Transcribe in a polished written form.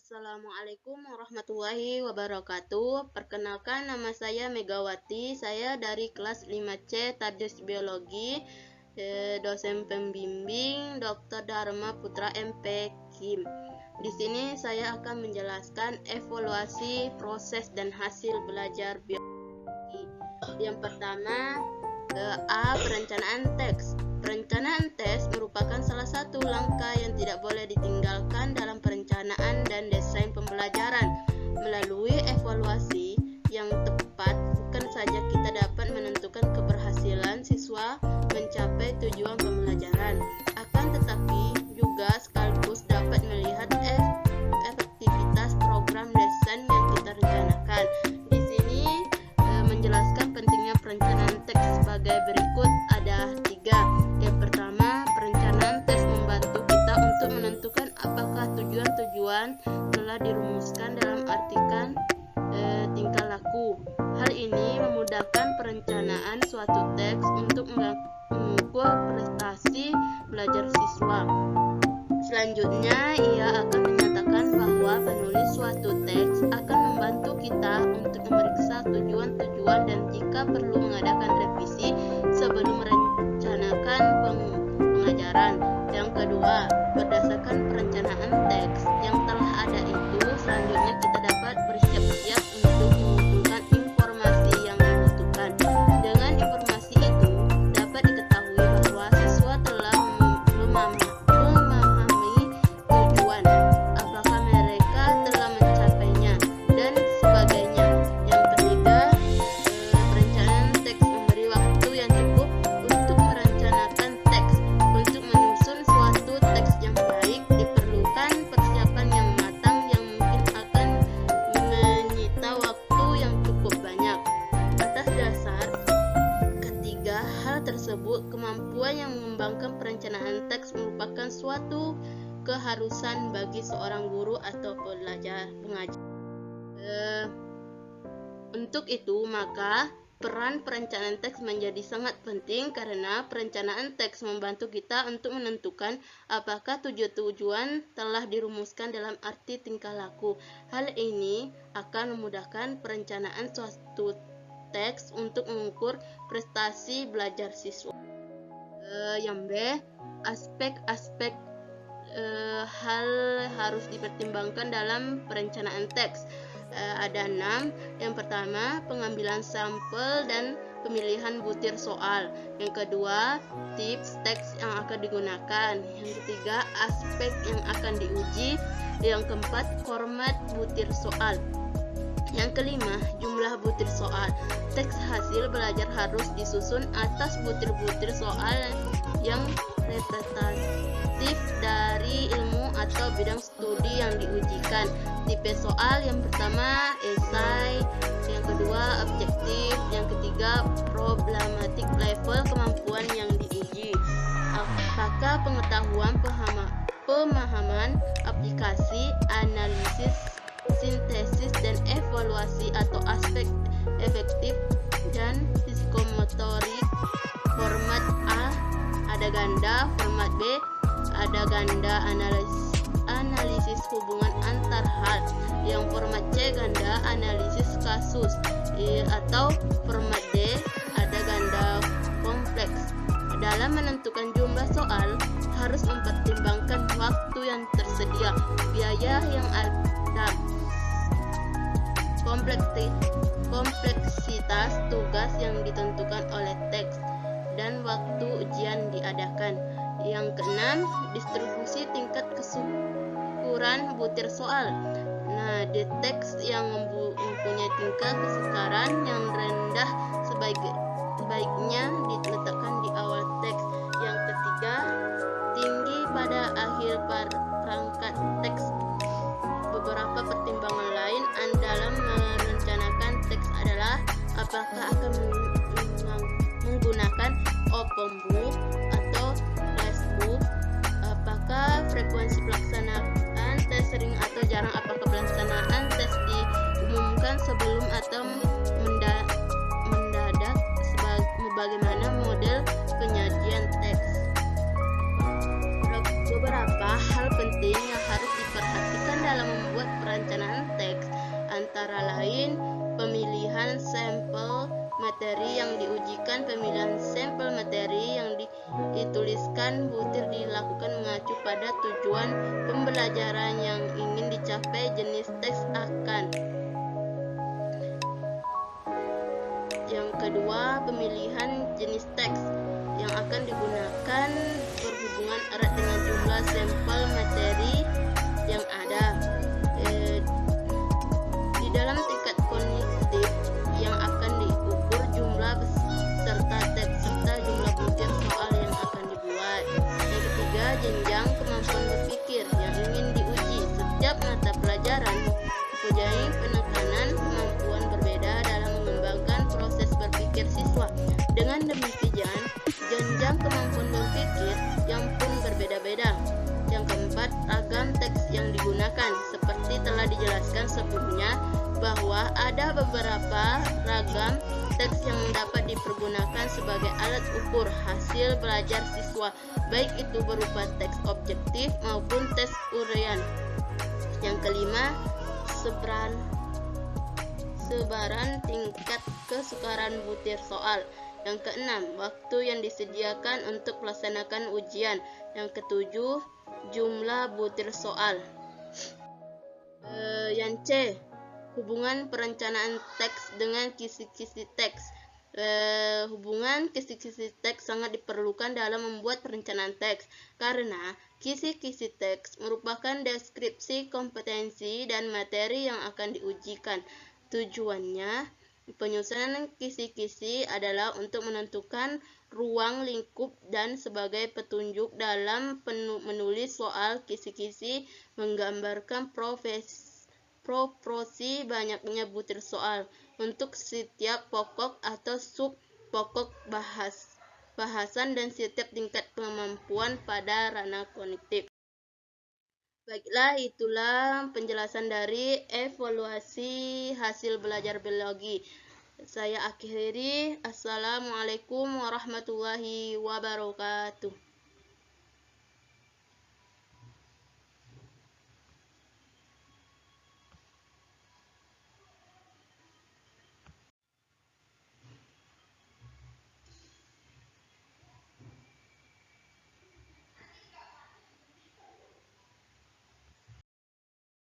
Assalamualaikum warahmatullahi wabarakatuh. Perkenalkan, nama saya Megawati. Saya dari kelas 5C Tadus Biologi, dosen pembimbing Dr. Dharma Putra MP Kim. Di sini saya akan menjelaskan evaluasi proses dan hasil belajar biologi. Yang pertama, A. Perencanaan teks. Perencanaan teks merupakan salah satu langkah yang tidak boleh ditinggalkan dalam perencanaan dan desain pembelajaran. Melalui evaluasi yang tepat, bukan saja kita dapat menentukan keberhasilan siswa mencapai tujuan pembelajaran, akan tetapi juga sekaligus dapat melihat efektivitas program desain yang kita rencanakan. Di sini menjelaskan pentingnya perencanaan teks sebagai berikut. Ada 3. Yang pertama, perencanaan teks membantu kita untuk menentukan apakah tujuan-tujuan telah dirumuskan dalam artikan tingkah laku. Hal ini memudahkan perencanaan suatu teks untuk mengukur prestasi belajar siswa. Selanjutnya, ia akan menyatakan bahwa penulis suatu teks akan membantu kita untuk memeriksa tujuan-tujuan dan jika perlu mengadakan revisi sebelum merencanakan pengajaran. Yang kedua, berdasarkan perencanaan teks yang telah ada itu, selanjutnya kita dapat bersiap-siap untuk mengumpulkan informasi yang dibutuhkan. Dengan informasi itu, dapat diketahui bahwa siswa telah memahami tujuan, apakah mereka telah mencapainya, dan sebagainya. Yang ketiga, perencanaan teks memberi waktu yang cukup untuk merencanakan teks. Untuk menyusun suatu teks yang baik, diperlukan persiapan yang matang yang mungkin akan menyita waktu yang cukup banyak. Atas dasar ketiga hal tersebut, kemampuan yang mengembangkan perencanaan teks merupakan suatu keharusan bagi seorang guru atau pengajar. Untuk itu, maka peran perencanaan teks menjadi sangat penting karena perencanaan teks membantu kita untuk menentukan apakah tujuan telah dirumuskan dalam arti tingkah laku. Hal ini akan memudahkan perencanaan suatu teks untuk mengukur prestasi belajar siswa. Yang B, aspek-aspek hal harus dipertimbangkan dalam perencanaan teks. Ada 6. Yang pertama, pengambilan sampel dan pemilihan butir soal. Yang kedua, tips teks yang akan digunakan. Yang ketiga, aspek yang akan diuji. Yang keempat, format butir soal. Yang kelima, jumlah butir soal. Teks hasil belajar harus disusun atas butir-butir soal yang representatif dari ilmu atau bidang studi yang diujikan. Tipe soal yang pertama, esai. Yang kedua, objektif. Yang ketiga, problematik level kemampuan yang diuji. Apakah pengetahuan, pemahaman, aplikasi, analisis, sintesis, dan evaluasi atau aspek efektif dan psikomotorik. Format A ada ganda, format B ada ganda analisis hubungan antar hal. Yang format C ganda analisis kasus, atau format D ada ganda kompleks. Dalam menentukan jumlah soal harus mempertimbangkan waktu yang tersedia, biaya yang ada, kompleksitas tugas yang ditentukan oleh teks, dan waktu ujian diadakan. Yang keenam, distribusi tingkat kesukaran butir soal. Nah, di teks yang mempunyai tingkat kesukaran yang rendah sebaiknya diletakkan di awal teks. Yang ketiga, tinggi pada akhir perangkat teks. Beberapa pertimbangan lain dalam merencanakan teks adalah apakah akan menggunakan open book atau flashbook, apakah frekuensi pelaksanaan tes sering atau jarang, apakah pelaksanaan tes diumumkan sebelum atau mendadak, bagaimana model penyajian teks. Beberapa hal penting yang harus diperhatikan dalam membuat pada tujuan pembelajaran yang ingin dicapai. Jenis teks akan. Yang kedua, pemilihan jenis teks yang akan digunakan berhubungan erat dengan jumlah sampel materi yang ada. Di dalam tingkat kognitif yang akan diukur jumlah peserta teks serta jumlah butir soal yang akan dibuat. Yang ketiga, jenjang kemampuan berpikir yang ingin diuji. Setiap mata pelajaran mempunyai penekanan kemampuan berbeda dalam mengembangkan proses berpikir siswa. Dengan demikian, jenjang kemampuan berpikir yang pun berbeda-beda. Yang keempat, ragam teks yang digunakan. Seperti telah dijelaskan sebelumnya bahwa ada beberapa ragam teks yang dapat dipergunakan sebagai alat ukur hasil belajar siswa, baik itu berupa teks objektif maupun teks uraian. Yang kelima, sebaran tingkat kesukaran butir soal. Yang keenam, waktu yang disediakan untuk melaksanakan ujian. Yang ketujuh, jumlah butir soal. Yang C, hubungan perencanaan teks dengan kisi-kisi teks. Hubungan kisi-kisi teks sangat diperlukan dalam membuat perencanaan teks, karena kisi-kisi teks merupakan deskripsi kompetensi dan materi yang akan diujikan. Tujuannya, penyusunan kisi-kisi adalah untuk menentukan ruang lingkup dan sebagai petunjuk dalam menulis soal. Kisi-kisi menggambarkan proporsi banyaknya butir soal untuk setiap pokok atau sub pokok bahasan dan setiap tingkat kemampuan pada ranah kognitif. Baiklah, itulah penjelasan dari evaluasi hasil belajar biologi. Saya akhiri. Assalamualaikum warahmatullahi wabarakatuh.